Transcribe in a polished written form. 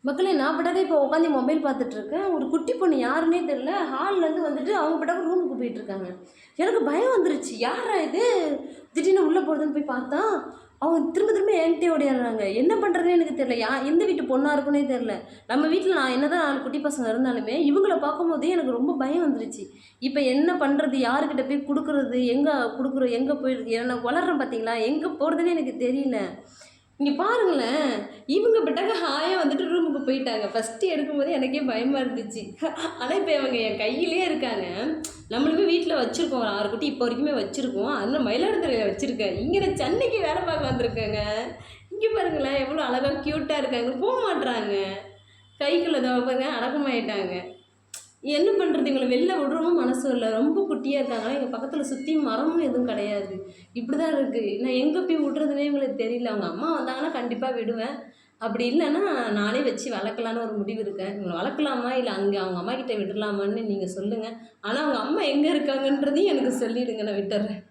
மக்களே நான் பாட்டுக்கு இப்போ உட்காந்து மொபைல் பார்த்துட்ருக்கேன். ஒரு குட்டி பொண்ணு யாருன்னே தெரியல. ஹால்லேருந்து வந்துட்டு அவங்க பாட்டுக்கு ரூமுக்கு போயிட்டுருக்காங்க. எனக்கு பயம் வந்துருச்சு. யார்ரா இது? திடீர்னு உள்ளே போகிறதுன்னு போய் பார்த்தா, அவங்க திரும்ப திரும்ப என்கிட்டயே ஓடியாடுறாங்க. என்ன பண்ணுறதுன்னே எனக்கு தெரியல. எந்த வீட்டு பொண்ணா இருக்குன்னே தெரியல. நம்ம வீட்டில் நான் என்னதான் 4 குட்டி பசங்க இருந்தாலுமே, இவங்கள பார்க்கும்போதே எனக்கு ரொம்ப பயம் வந்துருச்சு. இப்போ என்ன பண்ணுறது? யாருக்கிட்ட போய் குடுக்குறது? எங்கே குடுக்குறோம்? எங்கே போய் நான் வளர்றேன் பார்த்தீங்களா? எங்கே போகிறதுன்னே எனக்கு தெரியல. இங்கே பாருங்களேன், இவங்க பாட்டுக்கு ஹாயா வந்துட்டு ரூமுக்கு போயிட்டாங்க. ஃபஸ்ட்டு எடுக்கும்போதே எனக்கே பயமாக இருந்துச்சு. ஆனால் இப்போ இவங்க என் கையிலேயே இருக்காங்க. நம்மளுமே வீட்டில் வச்சுருக்கோம். ஒரு 6 குட்டி இப்போ வரைக்குமே வச்சுருக்கோம். அதில் மயிலாடுதுறையில் வச்சுருக்கேன். இங்கே நான் சென்னைக்கு வேலை பார்க்க வந்திருக்கேங்க. இங்கே பாருங்களேன், எவ்வளோ அழகாக க்யூட்டாக இருக்காங்க. போக மாட்றாங்க. கைக்குள்ளே பாருங்க அடக்கமாயிட்டாங்க. என்ன பண்ணுறது? இவங்கள வெளில விடுறவும் மனசு இல்லை. ரொம்ப குட்டியாக இருக்காங்க. எங்கள் பக்கத்தில் சுற்றி மரமும் எதுவும் கிடையாது. இப்படி தான் இருக்குது. நான் எங்கே போய் விட்றதுனே இவங்களுக்கு தெரியல. அவங்க அம்மா வந்தாங்கன்னா கண்டிப்பாக விடுவேன். அப்படி இல்லைன்னா நானே வச்சு வளர்க்கலான்னு ஒரு முடிவு இருக்கேன். இவங்களை வளர்க்கலாமா இல்லை அங்கே அவங்க அம்மா கிட்ட விடலாமான்னு நீங்கள் சொல்லுங்கள். ஆனால் அவங்க அம்மா எங்கே இருக்காங்கன்றதையும் எனக்கு சொல்லிவிடுங்க, நான் விட்டுறேன்.